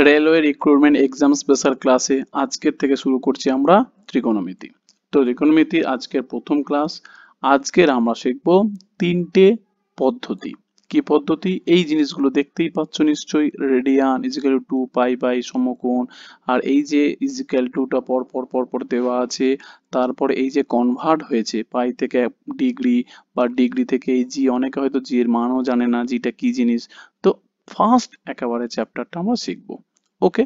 Railway recruitment exam special ক্লাসে আজকের থেকে শুরু করছি আমরা ত্রিকোণমিতি। তো ত্রিকোণমিতি আজকের প্রথম ক্লাস। আজকের আমরা শিখব তিনটে পদ্ধতি। কি পদ্ধতি? এই জিনিসগুলো দেখতেই পাচ্ছ নিশ্চয়ই, radian, equal to, pi by, সমকোণ। আর এই যে ইজিক্যাল টুটা পর পর পর পর দেওয়া আছে, তারপরে এই যে কনভার্ট হয়েছে পাই থেকে ডিগ্রি বা ডিগ্রি থেকে এই জি, অনেকে হয়তো জি এর মানও জানে না জিটা কি জিনিস। তো ফার্স্ট একেবারে চ্যাপ্টারটা আমরা শিখবো। ওকে,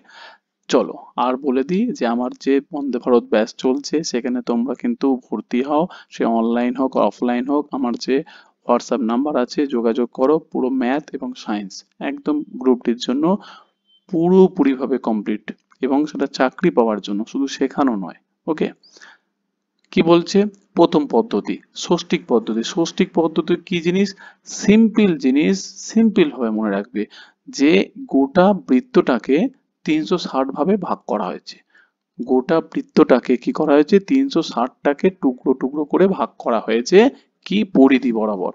চলো আর বলে দিই যে আমার যে বন্দে ভারত ব্যাচ চলছে সেখানে তোমরা কিন্তু ভর্তি হও, সে অনলাইন হোক অফলাইন হোক। আমার যে হোয়াটসঅ্যাপ নাম্বার আছে যোগাযোগ করো। পুরো ম্যাথ এবং সায়েন্স একদম গ্রুপটির জন্য পুরোপুরিভাবে কমপ্লিট, এবং সেটা চাকরি পাওয়ার জন্য, শুধু শেখানো নয়। ওকে, কি বলছে? প্রথম পদ্ধতি ষষ্ঠিক পদ্ধতি। ষষ্ঠিক পদ্ধতি কি জিনিস? সিম্পল জিনিস, সিম্পল ভাবে মনে রাখবে যে গোটা বৃত্তটাকে 360 ভাবে ভাগ করা হয়েছে। গোটা বৃত্তটাকে কি করা হয়েছে? 360টাকে টুকরো টুকরো করে ভাগ করা হয়েছে কি পরিধি বরাবর।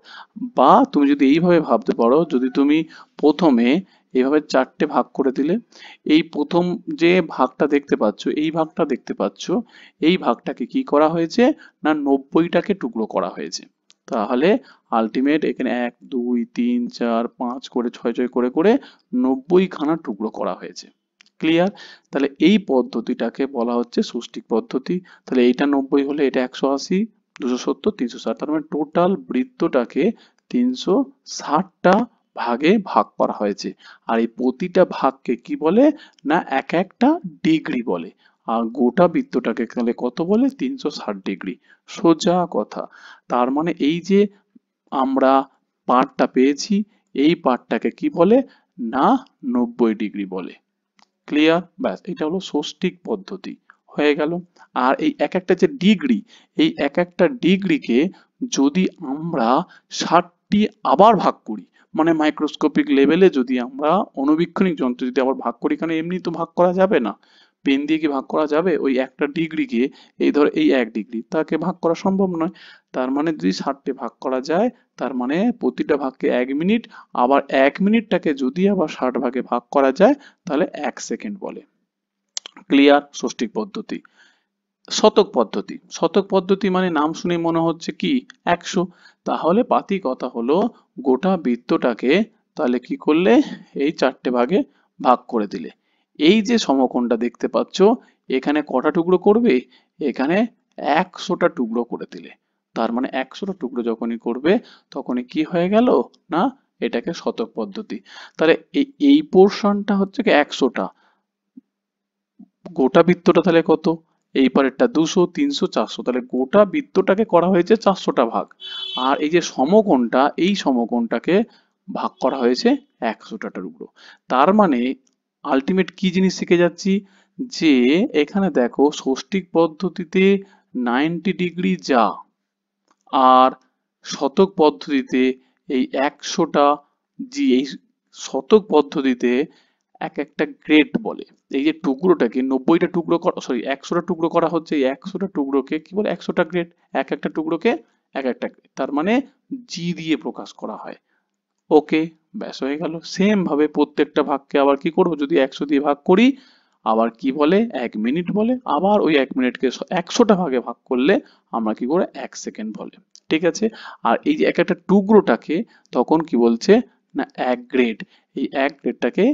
বা তুমি যদি এইভাবে ভাবতে পারো, যদি তুমি প্রথমে এইভাবে 4টে ভাগ করে দিলে, এই প্রথম যে ভাগটা দেখতে পাচ্ছ, এই ভাগটা দেখতে পাচ্ছ, এই ভাগটাকে কি করা হয়েছে? না 90টাকে টুকরো করা হয়েছে। তাহলে আলটিমেট এখানে 1 2 3 4 5 করে 6 6 করে করে 90খানা টুকরো করা হয়েছে। ক্লিয়ার? তাহলে এই পদ্ধতিটাকে বলা হচ্ছে ষষ্ঠিক পদ্ধতি। তাহলে এইটা 90 হলে এটা 180, 270, 360, তার মানে টোটাল বৃত্তটাকে 360টা ভাগে ভাগ করা হয়েছে। আর এই প্রতিটা ভাগকে কি বলে? না এক একটা ডিগ্রি বলে। আর গোটা বৃত্তটাকে তাহলে কত বলে? 360 ডিগ্রি। সোজা কথা। তার মানে এই যে আমরা পার্টটা পেয়েছি, এই পার্টটাকে কি বলে? না 90 ডিগ্রি বলে। ক্লিয়ার? ব্যাস, এটা হলো ষষ্ঠিক পদ্ধতি। হয়ে গেল। আর এই এক একটা যে ডিগ্রি, এই এক একটা ডিগ্রিকে যদি আমরা 60টি আবার ভাগ করি, মানে মাইক্রোস্কোপিক লেভেলে যদি আমরা অণুবীক্ষণিক যন্ত্র যদি আবার ভাগ করি, কারণ এমনি তো ভাগ করা যাবে না, পেন দিয়ে কি ভাগ করা যাবে? ওই একটা ডিগ্রিকে, এই ধর এই 1 ডিগ্রি, তাকে ভাগ করা সম্ভব নয়। তার মানে যদি 60টে ভাগ করা যায়, তার মানে প্রতিটা ভাগকে 1 মিনিট, আবার 1 মিনিটটাকে যদি আবার 60 ভাগে ভাগ করা যায় তাহলে 1 সেকেন্ড বলে। ক্লিয়ার? ষষ্ঠিক পদ্ধতি। শতক পদ্ধতি। শতক পদ্ধতি মানে নাম শুনে মনে হচ্ছে কি 100। তাহলে পাতি কথা হলো গোটা বৃত্তটাকে তাহলে কি করলে? এই 4টে ভাগে ভাগ করে দিলে। এই যে সমকোণটা দেখতে পাচ্ছ, এখানে কটা টুকরো করবে? এখানে 100টা টুকরো করে দিলে। তার মানে 100টা টুকরো যখনই করবে তখনই কি হয়ে গেল? না এটাকে শতক পদ্ধতি। তাহলে এই পোর্শনটা হচ্ছে কি 100টা, গোটা বৃত্তটা তাহলে কত? এই পারেরটা 200, 300, 400, তাহলে গোটা বৃত্তটাকে করা হয়েছে 400টা ভাগ। আর এই যে সমকোণটা, এই সমকোণটাকে ভাগ করা হয়েছে 100টা টুকরো। তার মানে আলটিমেট কি জিনিস শিখে যাচ্ছি? যে এখানে দেখো ষষ্ঠিক পদ্ধতিতে 90 ডিগ্রি যা, আর শতক পদ্ধতিতে এই 100টা জি, এই শতক পদ্ধতিতে এক একটা গ্রেড বলে। এই যে টুকরোটাকে 90টা টুকরো করা, সরি 100টা টুকরো করা হচ্ছে, এই 100টা টুকরোকে কি বলে? 100টা গ্রেড। এক একটা টুকরোকে এক একটা গ্রেড, তার মানে জি দিয়ে প্রকাশ করা হয়। ওকে, ব্যাস হয়ে গেল। সেম ভাবে প্রত্যেকটা ভাগকে আবার কি করব? যদি 100 দিয়ে ভাগ করি, আবার কি বলে? 1 মিনিট বলে। আবার ওই 1 মিনিটকে 100টা ভাগে ভাগ করলে আমরা কি করে? 1 সেকেন্ড বলে। ঠিক আছে? আর এই যে এক একটা টুকরোটাকে তখন কি বলছে? না 1 গ্রেড। এই 1 গ্রেডটাকে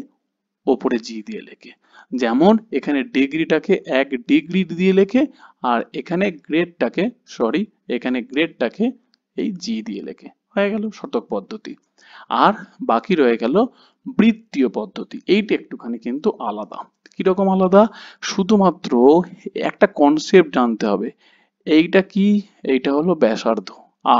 ওপরে জি দিয়ে লেখে। যেমন এখানে ডিগ্রিটাকে 1 ডিগ্রি দিয়ে লেখে, আর এখানে গ্রেডটাকে, সরি, এখানে গ্রেডটাকে এই জি দিয়ে লেখে। হয়ে গেল শতক পদ্ধতি। আর বাকি রয়ে গেল বৃত্তীয় পদ্ধতি। এইটা একটুখানি কিন্তু আলাদা। কিরকম আলাদা? শুধুমাত্র একটা কনসেপ্ট জানতে হবে। এইটা কি? এইটা হলো ব্যাসার্ধ।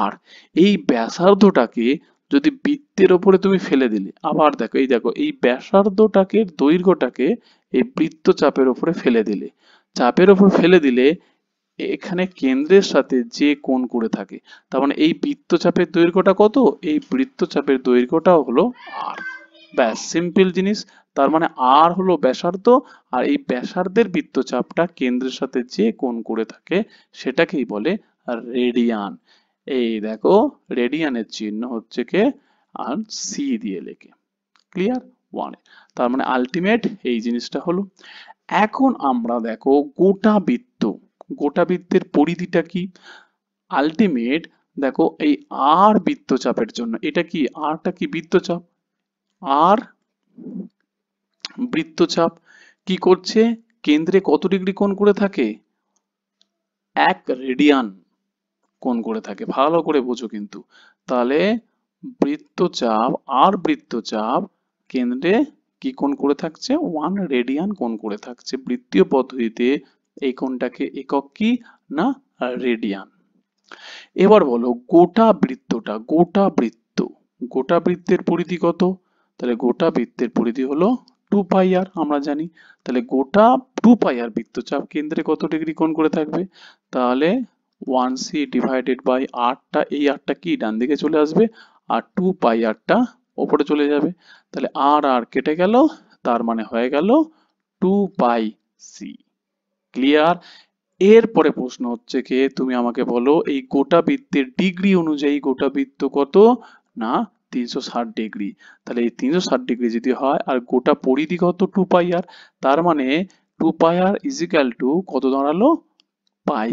আর এই ব্যাসার্ধটাকে যদি বৃত্তের ওপরে তুমি ফেলে দিলে, আবার দেখো এই দেখো এই ব্যাসার্ধটাকে, দৈর্ঘ্যটাকে এই বৃত্তচাপের ওপরে ফেলে দিলে, চাপের ওপর ফেলে দিলে এখানে কেন্দ্রের সাথে যে কোণ করে থাকে, তার মানে এই বৃত্তচাপের দৈর্ঘ্যটা কত? এই বৃত্তচাপের দৈর্ঘ্যটাও হলো আর। ব্যাস, সিম্পল জিনিস। তার মানে আর হলো ব্যাসার্ধ, আর এই ব্যাসার্ধের বৃত্তচাপটা কেন্দ্রের সাথে যে কোণ করে থাকে সেটাকেই বলে রেডিয়ান। এই দেখো রেডিয়ানের চিহ্ন হচ্ছে কে আর সি দিয়ে লেখে। ক্লিয়ার? 1 তার মানে আলটিমেট এই জিনিসটা হলো। এখন আমরা দেখো গোটা বৃত্তের পরিধিটা কি, আলটিমেট দেখো এই আর বৃত্তচাপের জন্য এটা কি, আরটা কি বৃত্তচাপ, আর বৃত্তচাপ কি করছে, কেন্দ্রে কত ডিগ্রি কোণ করে থাকে, 1 রেডিয়ান কোণ করে থাকে, ভালো করে বোঝো কিন্তু। তাহলে বৃত্তচাপ আর বৃত্তচাপ কেন্দ্রে কি কোণ করে থাকছে, 1 রেডিয়ান কোণ করে থাকছে। বৃত্তীয় পদ্ধতিতে এই কোণটাকে একক কি না, রেডিয়ান। এবার বলো গোটা বৃত্তের পরিধি কত, তাহলে গোটা বৃত্তের পরিধি হলো 2 পাই আর, আমরা জানি। তাহলে গোটা 2 পাই আর বৃত্তচাপ কেন্দ্রে কত ডিগ্রি কোণ করে থাকবে, তাহলে 1c ডিভাইডেড বাই আরটা, এই আরটা কি ডান দিকে চলে আসবে আর 2 পাই আরটা ওপরে চলে যাবে, তাহলে আর আর কেটে গেল, তার মানে হয়ে গেল 2 পাই সি। ক্লিয়ার? এরপরে প্রশ্ন হচ্ছে কি, তুমি আমাকে বলো এই গোটা বৃত্তের ডিগ্রি অনুযায়ী গোটা বৃত্ত কত না 360 ডিগ্রি, তাহলে এই 360 ডিগ্রি যদি হয় আর গোটা পরিধি কত 2 পাই আর, তার মানে 2 পাই আর ইজিক্যাল টু কত দাঁড়ালো, পাই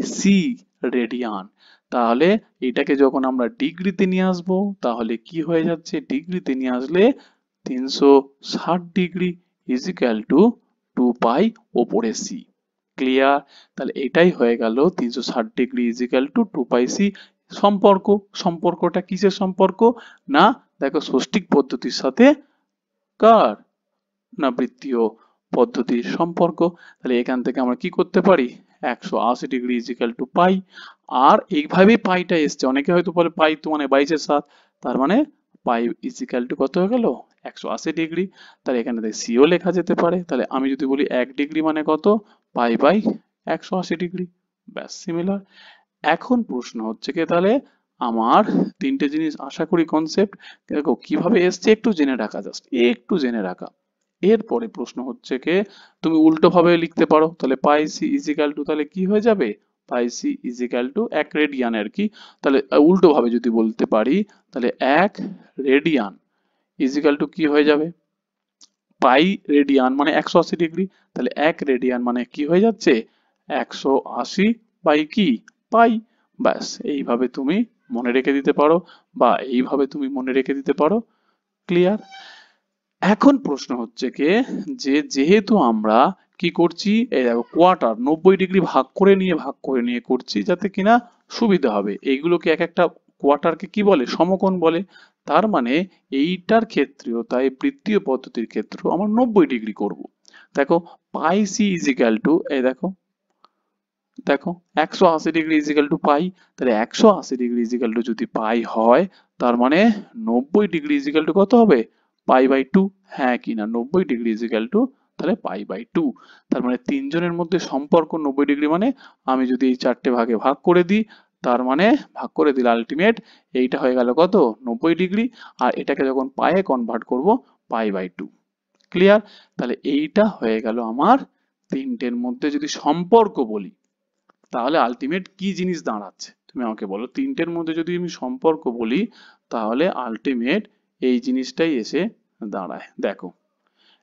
রেডিয়ান। তাহলে এটাকে যখন আমরা ডিগ্রিতে নিয়ে আসবো তাহলে কি হয়ে যাচ্ছে, ডিগ্রিতে নিয়ে আসলে 360 ডিগ্রি ইজিক্যাল টু 2 পাই ওপরে সি। ক্লিয়ার? তাহলে এটাই হয়ে গেল 360 ডিগ্রি ইজিক্যাল টু 2 পাই সি। সম্পর্কটা কিসের সম্পর্ক না, দেখো ষষ্ঠিক পদ্ধতির সাথে কার না বৃত্তীয় পদ্ধতির সম্পর্ক। তাহলে এখান থেকে আমরা কি করতে পারি, 180 ডিগ্রি ইজিক্যাল টু পাই, আর এইভাবেই পাইটা এসছে, অনেকে হয়তো বলে পাই তো মানে 22/7, তার মানে পাই ইজিক্যাল টু কত হয়ে গেল 180 ডিগ্রি। তাহলে এখানে সিও লেখা যেতে পারে, তাহলে আমি যদি বলি 1 ডিগ্রি মানে কত, পাই বাই 180 ডিগ্রি, ব্যাস সিমিলার। এখন প্রশ্ন হচ্ছে কি, তাহলে আমার তিনটে জিনিস আশা করি কনসেপ্ট দেখো কিভাবে এসছে একটু জেনে রাখা, জাস্ট একটু জেনে রাখা। এরপরে প্রশ্ন হচ্ছে কি, তুমি উল্টো ভাবে লিখতে পারো, তাহলে পাই সি ইজিক্যাল টু তাহলে কি হয়ে যাবে, পাই সি ইজিক্যাল টু 1 রেডিয়ান আর কি। তাহলে উল্টো ভাবে যদি বলতে পারি তাহলে 1 রেডিয়ান ইজিক্যাল টু কি হয়ে যাবে, পাই রেডিয়ান মানে 180 ডিগ্রি, তাহলে 1 রেডিয়ান মানে কি হয়ে যাচ্ছে 180 বাই কি পাই। ব্যাস এইভাবে তুমি মনে রেখে দিতে পারো বা এইভাবে তুমি মনে রেখে দিতে পারো। ক্লিয়ার? এখন প্রশ্ন হচ্ছে কি, যেহেতু আমরা কি করছি, এই দেখো কোয়ার্টার 90 ডিগ্রি ভাগ করে নিয়ে করছি যাতে কিনা সুবিধা হবে, এইগুলোকে এক একটা কোয়ার্টারকে কি বলে, সমকোণ বলে। তার মানে এইটার ক্ষেত্রেও তাই বৃত্তীয় পদ্ধতির ক্ষেত্রেও আমরা 90 ডিগ্রি করব। দেখো পাই সি ইজিক্যাল টু, এই দেখো দেখো 180 ডিগ্রি ইজিক্যাল টু পাই, তাহলে 180 ডিগ্রি ইজিক্যাল টু যদি পাই হয় তার মানে 90 ডিগ্রি ইজিক্যাল টু কত হবে, পাই বাই 2। হ্যাঁ কি না, 90 ডিগ্রি ইজিক্যাল টু তাহলে পাই বাই 2। তার মানে তিনজনের মধ্যে সম্পর্ক 90 ডিগ্রি, মানে আমি যদি এই চারটে ভাগে ভাগ করে দিই, তার মানে ভাগ করে দিলে আলটিমেট এইটা হয়ে গেল কত 90 ডিগ্রি, আর এটাকে যখন পায়ে কনভার্ট করব পাই বাই 2। ক্লিয়ার? তাহলে এইটা হয়ে গেল আমার তিনটের মধ্যে যদি সম্পর্ক বলি তাহলে আলটিমেট কি জিনিস দাঁড়াচ্ছে, তুমি আমাকে বলো। তিনটের মধ্যে যদি আমি সম্পর্ক বলি তাহলে আলটিমেট এই জিনিসটাই এসে দাঁড়ায়। দেখো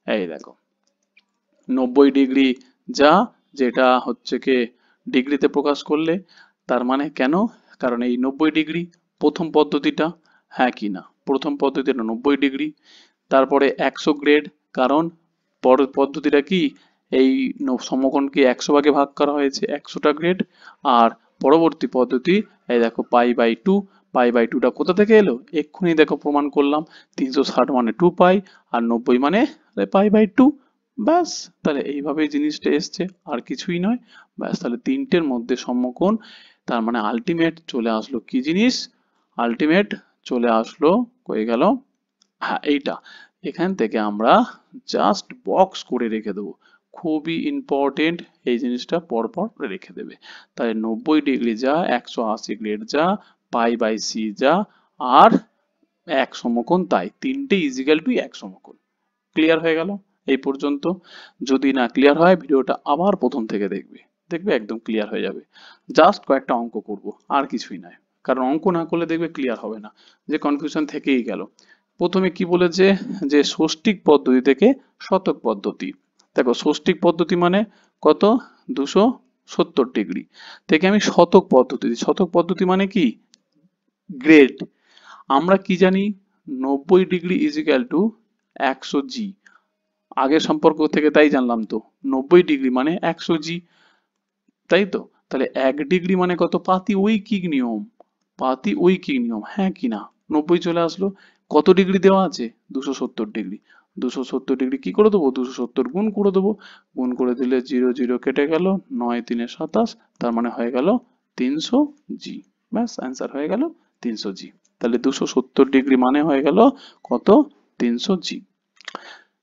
এই দেখো 90 ডিগ্রি যা, যেটা হচ্ছে কি ডিগ্রিতে প্রকাশ করলে, তার মানে কেন, কারণ এই 90 ডিগ্রি প্রথম পদ্ধতিটা, হ্যাঁ কি না প্রথম পদ্ধতিটা 90 ডিগ্রি, তারপরে 100 গ্রেড, কারণ পরের পদ্ধতিটা কি এই সমকোণকে 100 ভাগে ভাগ করা হয়েছে 100টা গ্রেড, আর পরবর্তী পদ্ধতি এই দেখো পাই বাই 2। পাই বাই 2টা কোথা থেকে এলো, এক্ষুনি দেখো প্রমাণ করলাম 360 মানে 2 পাই আর 90 মানে পাই বাই 2। ব্যাস, তাহলে এইভাবেই জিনিসটা এসছে, আর কিছুই নয়। ব্যাস, তাহলে তিনটের মধ্যে সমকোণ, তার মানে আলটিমেট চলে আসলো কি জিনিস, আলটিমেট চলে আসলো হয়ে গেল, হ্যাঁ এইটা। এখান থেকে আমরা জাস্ট বক্স করে রেখে দেবো, খুবই ইম্পর্টেন্ট এই জিনিসটা পরপর রেখে দেবে। তাই 90 ডিগ্রি যা, 180 গ্রেড যা, পাই বাই সি যা, আর এক সমকোণ তাই, তিনটে ইজিক্যাল টু এক সমকোণ। ক্লিয়ার হয়ে গেল এই পর্যন্ত? যদি না ক্লিয়ার হয় ভিডিওটা আবার প্রথম থেকে দেখবে, দেখবে একদম ক্লিয়ার হয়ে যাবে। জাস্ট কয়েকটা অঙ্ক করব, আর কিছুই নয়, কারণ অঙ্ক না করলে দেখবে ক্লিয়ার হবে না, যে কনফিউশন থেকেই গেল। প্রথমে কি বলেছে যে ষষ্ঠিক পদ্ধতি থেকে শতক পদ্ধতি। দেখো ষষ্ঠিক পদ্ধতি মানে কত, 270 ডিগ্রি থেকে আমি শতক পদ্ধতি, শতক পদ্ধতি মানে কি গ্রেড। আমরা কি জানি 90 ডিগ্রি ইজিক্যাল টু 100 জি, আগের সম্পর্ক থেকে তাই জানলাম তো, 90 ডিগ্রি মানে 100 জি, তাই তো। তাহলে 1 ডিগ্রি মানে কত, পাতিঐকিক নিয়ম, পাতিঐকিক নিয়ম, হ্যাঁ কি না, 90 চলে আসলো। কত ডিগ্রি দেওয়া আছে, 270 ডিগ্রি, 270 ডিগ্রি কি করে দেবো, 270 গুণ করে দেবো, গুণ করে দিলে 0 0 কেটে গেল, 9 3 27, তার মানে হয়ে গেল 300 জি। ব্যাস অ্যান্সার হয়ে গেল 300 জি। তাহলে 270 ডিগ্রি মানে হয়ে গেল কত, 300 জি।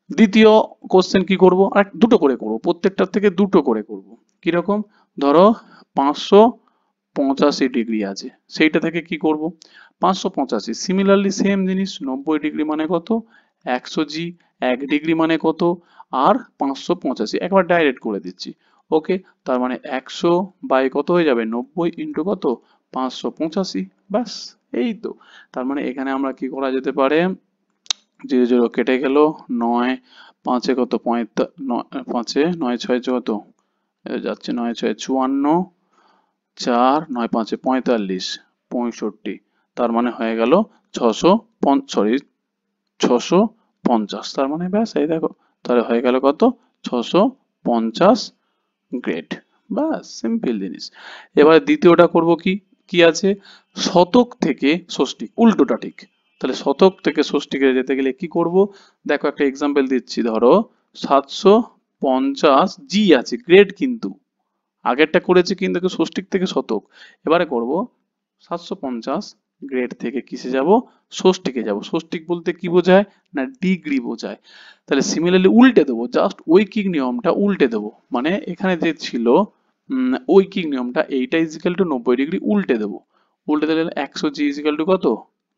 দ্বিতীয় কোশ্চেন কি করব, আর দুটো করে করব, প্রত্যেকটার থেকে দুটো করে করব। কিরকম, ধরো 585 ডিগ্রি আছে, সেইটা থেকে কি করব, 585, সিমিলারলি সেম জিনিস, 90 ডিগ্রি মানে কত, 100 জি, 1 ডিগ্রি মানে কত, আর 585, একবার ডাইরেক্ট করে দিচ্ছি। ওকে, তার মানে 100 বাই কত হয়ে যাবে, 90 ইন্টু কত, 585। ব্যাস, এই তো। তার মানে এখানে আমরা কি করা যেতে পারে, 0 0 কেটে গেল, 9 5 কত, 5 9 6 কত যাচ্ছে, 9 6 54, 4 9 5 45, 65, তার মানে হয়ে গেল 650, তার মানে ব্যাস এই দেখো, তাহলে হয়ে গেল কত, 650 গ্রেড। বাস, সিম্পল জিনিস। এবারে দ্বিতীয়টা করব কি, কি আছে, শতক থেকে ষষ্ঠী, উল্টোটা ঠিক। তাহলে শতক থেকে ষষ্ঠীকে যেতে গেলে কি করব, দেখো একটা এক্সাম্পল দিচ্ছি, ধরো 750 জি আছে, গ্রেড কিন্তু আগেরটা করেছি কিন্তু ষষ্ঠীক থেকে শতক, এবারে করব 750 গ্রেড থেকে কিসে যাব, ষষ্ঠীকে যাব। ষষ্ঠীক বলতে কি বোঝায় না, ডিগ্রি বোঝায়। তাহলে সিমিলারলি উল্টে দেবো, জাস্ট ঐকিক নিয়মটা উল্টে দেবো, মানে এখানে যে ছিল ঐকিক নিয়মটা, এইটা ইজিক্যাল টু 90 ডিগ্রি উল্টে দেবো। উল্টে দিলে 100 জি ইজিক্যাল টু কত,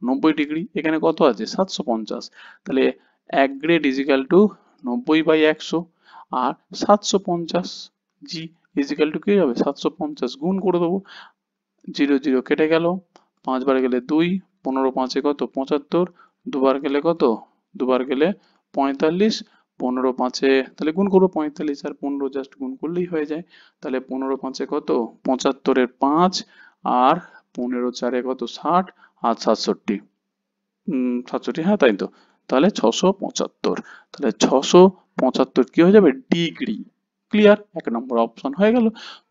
90 ডিগ্রি, এখানে কত আছে 750, তাহলে 1 গ্রেড ইজিক্যাল টু 90/100, আর 750 জি ইজিক্যাল টু কি হবে, 750 গুণ করে দেবো, 0 0 কেটে গেল, 5 বার গেলে 2, 15 5 কত 75, দুবার গেলে কত, দুবার গেলে 45, 15 5 তাহলে গুণ করবো, 45 আর 15 জাস্ট গুণ করলেই হয়ে যায়। তাহলে 15 5 কত, 75 এর 5, আর 15 4 কত 60, আর 67, 67, হ্যাঁ তাই তো। তাহলে 675, তাহলে 675 কি হয়ে যাবে, ডিগ্রি। ক্লিয়ার, 1 নম্বর অপশন হয়ে গেল।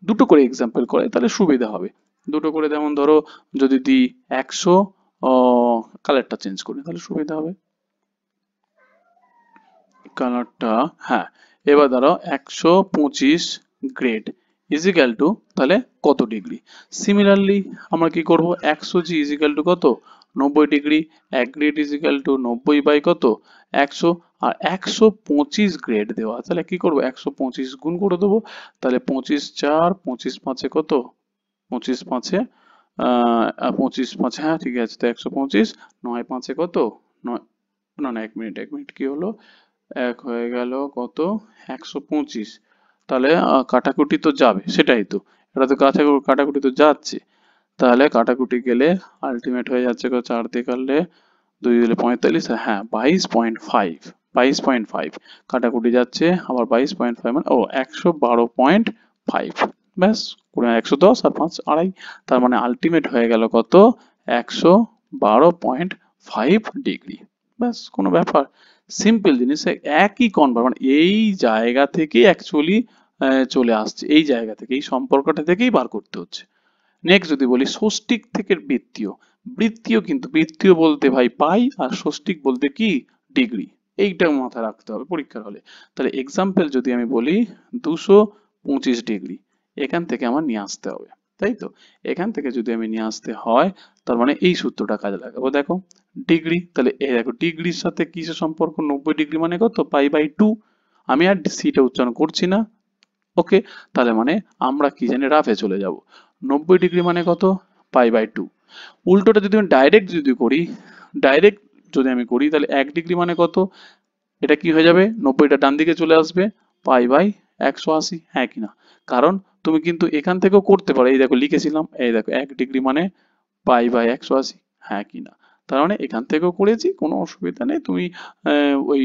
দুটো করে এক্সাম্পল করে তাহলে সুবিধা হবে। দুটো করে, যেমন ধরো যদি দিই 100, কালারটা চেঞ্জ করি তাহলে সুবিধা হবে, কালারটা, হ্যাঁ। এবার ধরো 125 গ্রেড ইজিক্যাল টু, তাহলে কত ডিগ্রি। সিমিলারলি আমরা কি করব, 100 জি ইজিক্যাল টু কত, 90 degree, 1 grade equal to 90 by কত, 100, আর 125 গ্রেড দেওয়া, তাহলে কি করব, 125 গুণ করে দেবো, তাহলে 25 4 25 5 কত, 25 5 25 5, হ্যাঁ ঠিক আছে, তো 125, 9 5 কত, 9, না না 1 মিনিট কি হলো, এক হয়ে গেল কত, 125, তাহলে কাটাকুটি তো যাবে, সেটাই তো, এটা তো কাটাকুটি তো যাচ্ছে, তাহলে কাটাকুটি গেলে আলটিমেট হয়ে যাচ্ছে কত, 4 দিয়ে কাটলে 2 দিলে 45, হ্যাঁ 22.5, 22.5 কাটাকুটি যাচ্ছে, আবার 22.5 মানে ও 112.5, ব্যাস 110 আর 5 আড়াই, তার মানে আলটিমেট হয়ে গেল কত, 112.5 ডিগ্রি। ব্যাস, কোনো ব্যাপার, সিম্পল জিনিস, একই কনভার্ট, মানে এই জায়গা থেকে অ্যাকচুয়ালি চলে আসছে, এই জায়গা থেকে, এই সম্পর্কটা থেকেই বার করতে হচ্ছে। নেক্সট যদি বলি ষষ্ঠিক থেকে বৃত্তীয়, বৃত্তীয় কিন্তু বৃত্তীয় বলতে ভাই পাই, আর ষষ্ঠিক বলতে কি ডিগ্রি, এইটা মাথায় রাখতে হবে পরীক্ষার হলে। তাহলে এক্সাম্পল যদি আমি বলি 225 ডিগ্রি, এখান থেকে আমার নিয়ে আসতে হবে, তাই তো। এখান থেকে যদি আমি নিয়ে আসতে হয়, তার মানে এই সূত্রটা কাজে লাগাবো, দেখো ডিগ্রি, তাহলে এই দেখো ডিগ্রির সাথে কিসের সম্পর্ক, 90 ডিগ্রি মানে কত, পাই/2, আমি আর সিটা উচ্চারণ করছি না। ওকে, তাহলে মানে আমরা কি জানি, রাফে চলে যাব, 90 ডিগ্রি মানে কত, পাই/2। উল্টোটা যদি আমি ডাইরেক্ট যদি করি, ডাইরেক্ট যদি আমি করি, তাহলে 1 ডিগ্রি মানে কত, এটা কি হয়ে যাবে, 90টা ডান দিকে চলে আসবে, পাই/180, হ্যাঁ কিনা। কারণ তুমি কিন্তু এখান থেকেও করতে পারো, এই দেখো লিখেছিলাম, এই দেখো 1 ডিগ্রি মানে পাই/180, হ্যাঁ কিনা। তার মানে এখান থেকেও করেছি, কোনো অসুবিধা নেই। তুমি ওই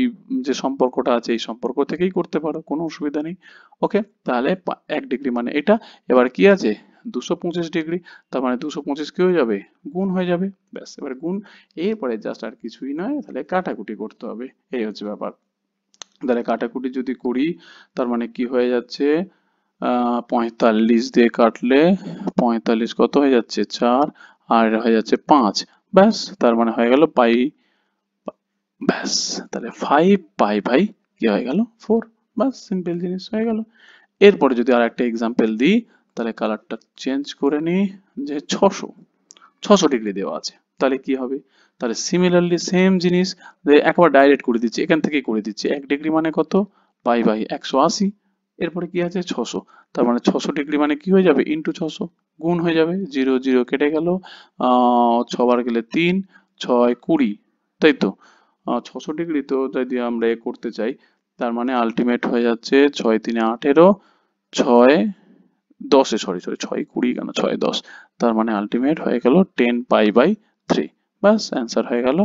যে সম্পর্কটা আছে এই সম্পর্ক থেকেই করতে পারো, কোনো অসুবিধা নেই। ওকে, তাহলে 1 ডিগ্রি মানে এটা। এবার কি আছে 225 ডিগ্রি, তার মানে 225 কি হয়ে যাবে, গুণ হয়ে যাবে। ব্যাস, এবার গুণ, এরপরে জাস্ট আর কিছুই নয়, তাহলে কাটাকুটি করতে হবে, এই হচ্ছে ব্যাপার। তাহলে কাটাকুটি যদি করি, তার মানে কি হয়ে যাচ্ছে, 45 দিয়ে কাটলে 45 কত হয়ে যাচ্ছে 4, আর হয়ে যাচ্ছে 5। ব্যাস, তার মানে হয়ে গেল পাই। ব্যাস, তাহলে 5 পাই কি হয়ে গেল 4। ব্যাস, সিম্পল জিনিস হয়ে গেল। এরপরে যদি আর একটা এক্সাম্পল দিই, তাহলে কালারটা চেঞ্জ করে নিই, যে 600 ডিগ্রি দেওয়া আছে, তাহলে কি হবে, তাহলে সিমিলারলি সেম জিনিস, যে একবার ডাইরেক্ট করে দিচ্ছি, এখান থেকেই করে দিচ্ছি। 1 ডিগ্রি মানে কত, পাই/180। এরপরে কি আছে 600, তার মানে 600 ডিগ্রি মানে কি হয়ে যাবে, ইন্টু 600, গুণ হয়ে যাবে, 0 0 কেটে গেল, 6 বার গেলে 3, 6 20, তাই তো। 600 ডিগ্রি তো যদি আমরা এ করতে চাই, তার মানে আলটিমেট হয়ে যাচ্ছে 6 3 18, 6 10, সরি সরি 6 20 কেন, 6 10, তার মানে আলটিমেট হয়ে গেল 10 পাই/3। বাস, অ্যান্সার হয়ে গেল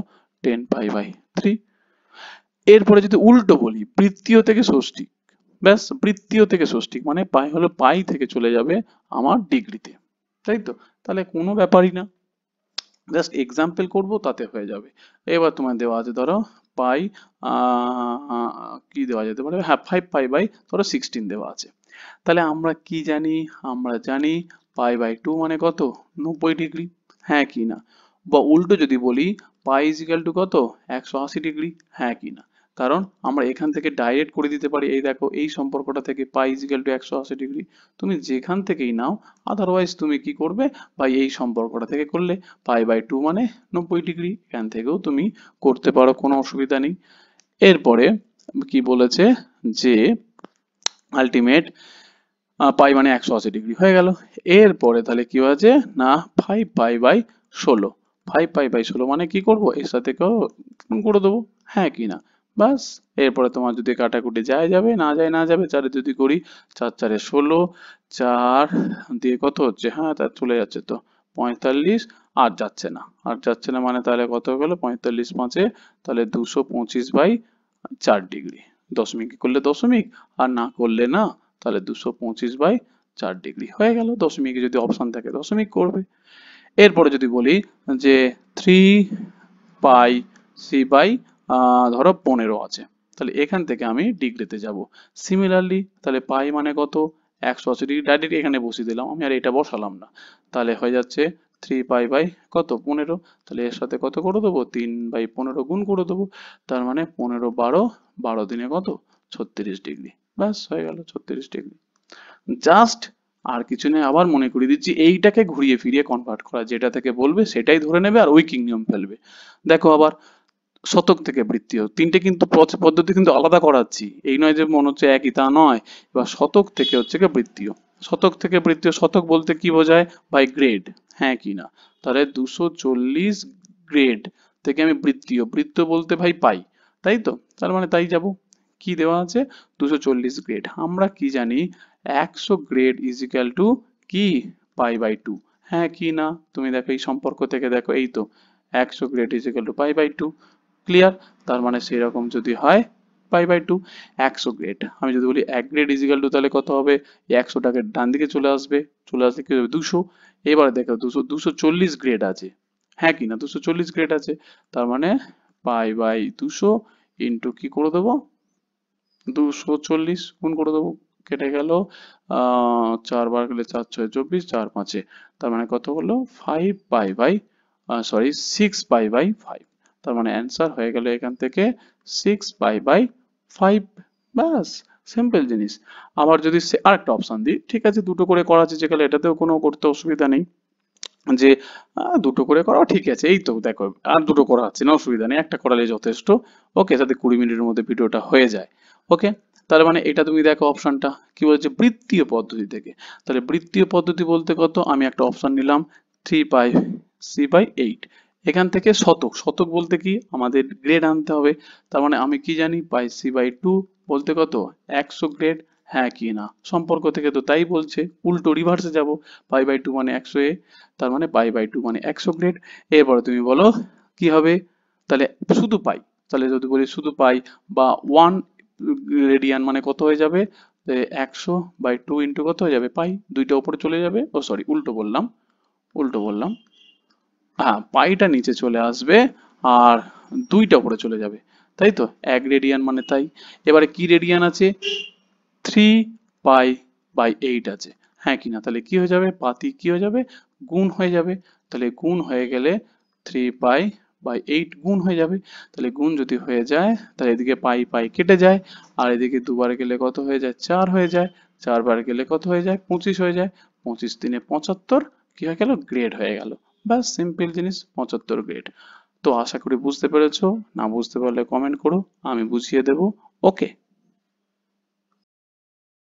10 পাই/3। এরপরে যদি উল্টো বলি, বৃত্তীয় থেকে ষষ্ঠিক, ব্যাস বৃত্তীয় থেকে ষষ্ঠিক মানে পাই হলো পাই থেকে চলে যাবে আমার ডিগ্রিতে, তাই তো। তাহলে কোনো ব্যাপারই না, জাস্ট এক্সাম্পল করব তাতে হয়ে যাবে। এবার তোমার দেওয়া আছে ধরো পাই, কি দেওয়া যেতে পারে, হ্যাঁ 5 পাই ধরো 16 দেওয়া আছে। তাহলে আমরা কি জানি, আমরা জানি পাই/2 মানে কত, 90 ডিগ্রি, হ্যাঁ কি না। বা উল্টো যদি বলি পাই ইজিক্যাল টু কত, 180 ডিগ্রি, হ্যাঁ কি না। কারণ আমরা এখান থেকে ডাইরেক্ট করে দিতে পারি, এই দেখো এই সম্পর্কটা থেকে পাই ইজিক্যাল টু 180 ডিগ্রি, তুমি যেখান থেকেই নাও, আদারওয়াইজ তুমি কি করবে, বা এই সম্পর্কটা থেকে করলে পাই/2 মানে 90 ডিগ্রি, এখান থেকেও তুমি করতে পারো, কোনো অসুবিধা নেই। এরপরে কি বলেছে, যে আলটিমেট পাই মানে 180 ডিগ্রি হয়ে গেল। এরপরে তাহলে কি আছে না, 5 পাই/16, 5 পাই/16 মানে কি করব, এর সাথে গুণ করে দেবো, হ্যাঁ কি না। বাস, এরপরে তোমার যদি কাটাকুটি যায় যাবে, না যায় না যাবে। চারে যদি করি, 4 4 16, 4 দিয়ে কত হচ্ছে, হ্যাঁ তা চলে যাচ্ছে তো 45, আর যাচ্ছে না, আর যাচ্ছে না মানে তাহলে কত হয়ে গেল 45 5, তাহলে 225/4 ডিগ্রি। দশমিক করলে দশমিক, আর না করলে না, তাহলে 225/4 ডিগ্রি হয়ে গেল। দশমিকে যদি অপশন থাকে দশমিক করবে। এরপরে যদি বলি যে 3 পাই/c ধরো 15 আছে, তাহলে এখান থেকে আমি ডিগ্রিতে যাব। সিমিলারলি তাহলে পাই মানে কত, 180 ডিগ্রি, ডাইরেক্ট এখানে বসিয়ে দিলাম, আমি আর এটা বসালাম না। তাহলে হয়ে যাচ্ছে 3 পাই/ কত 15, তাহলে এর সাথে কত করে দেবো, 3/15 গুণ করে দেবো, তার মানে 15 12, 12 দিনে কত 36 ডিগ্রি। ব্যাস হয়ে গেল 36 ডিগ্রি। জাস্ট আর কিছু নেই, আবার মনে করিয়ে দিচ্ছি, এইটাকে ঘুরিয়ে ফিরিয়ে কনভার্ট করা, যেটা থেকে বলবে সেটাই ধরে নেবে আর উইকিং নিয়ম ফেলবে। দেখো আবার শতক থেকে বৃত্তীয়, তিনটে কিন্তু পদ্ধতি কিন্তু আলাদা করাচ্ছি, এই নয় যে মনে হচ্ছে একই, তা নয়। এবার শতক থেকে হচ্ছে কি বৃত্তীয়, শতক থেকে বৃত্তীয়, শতক বলতে কি বোঝায়, বাই গ্রেড, হ্যাঁ কি না। তাহলে 240 গ্রেড থেকে আমি বৃত্তীয়, বৃত্ত বলতে ভাই পাই, তাই তো, তার মানে তাই যাব। কি দেওয়া আছে 240 গ্রেড, আমরা কি জানি 100 গ্রেড ইজিক্যাল টু কি পাই/2, হ্যাঁ কি না। তুমি দেখো এই সম্পর্ক থেকে দেখো, এই তো 100 গ্রেড ইজিক্যাল টু পাই/2, ক্লিয়ার। তার মানে সেরকম যদি হয় পাই/2, 100 গ্রেড, আমি যদি বলি 1 গ্রেড ইজিক্যাল টু, তাহলে কত হবে, 100টাকে ডান দিকে চলে আসবে, চলে আসলে কি হবে 200। এবারে দেখো 240 গ্রেড আছে, হ্যাঁ কি না, 240 গ্রেড আছে, তার মানে পাই/200 ইন্টু কি করে দেবো 240 গুণ করে দেবো, কেটে গেল 4 বার গেলে 4 6 24, 4 5, তার মানে কত হলো 6 পাই/5, তার মানে অ্যান্সার হয়ে গেল এখান থেকে 6 পাই/5। ব্যাস, সিম্পল জিনিস। আবার যদি আরেকটা অপশন দিই, ঠিক আছে দুটো করে করা আছে যেখানে, এটাতেও কোনো করতে অসুবিধা নেই, যে দুটো করে করাও ঠিক আছে, এই তো দেখো আর দুটো করা আছে না, অসুবিধা নেই, একটা করালে যথেষ্ট। ওকে, যাতে 20 মিনিটের মধ্যে ভিডিওটা হয়ে যায়। ওকে, তার মানে এটা তুমি দেখো অপশনটা কি বলছে, বৃত্তীয় পদ্ধতি থেকে। তাহলে বৃত্তীয় পদ্ধতি বলতে কত, আমি একটা অপশন নিলাম 3 পাই/c/8, এখান থেকে শতক, শতক বলতে কি আমাদের গ্রেড আনতে হবে, তার মানে আমি কি জানি পাই/c/2 বলতে কত 100 গ্রেড, হ্যাঁ কি না, সম্পর্ক থেকে তো তাই বলছে, উল্টো রিভার্সে যাব, পাই/2 মানে 100 এ, তার মানে পাই/2 মানে 100 গ্রেড। এরপরে তুমি বলো কি হবে? তাহলে শুধু পাই, তাহলে যদি বলি শুধু পাই বা 1 রেডিয়ান মানে কত হয়ে যাবে? 100/2 ইন্টু কত হয়ে যাবে? পাই। দুইটা উপরে চলে যাবে, ও সরি উল্টো বললাম, হ্যাঁ পাইটা নিচে চলে আসবে আর দুইটা উপরে চলে যাবে, তাই তো? 1 রেডিয়ান মানে তাই। এবারে কি রেডিয়ান আছে? 3 পাই/8 আছে, হ্যাঁ কি না? তাহলে কি হয়ে যাবে? পাতি কি হয়ে যাবে? গুণ হয়ে যাবে। তাহলে গুণ হয়ে গেলে 3 পাই/8 গুণ হয়ে যাবে। তাহলে গুণ যদি হয়ে যায় তাহলে এদিকে পাই পাই কেটে যায়, আর এদিকে দুবার গেলে কত হয়ে যায়? 4 হয়ে যায়। 4 বার গেলে কত হয়ে যায়? 25 হয়ে যায়। 25×3 = 75, কি হয়ে গেল? গ্রেড হয়ে গেল। ব্যাস সিম্পল জিনিস, 75 গ্রেড। তো আশা করি বুঝতে পেরেছো, না বুঝতে পারলে কমেন্ট করো, আমি বুঝিয়ে দেবো। ওকে।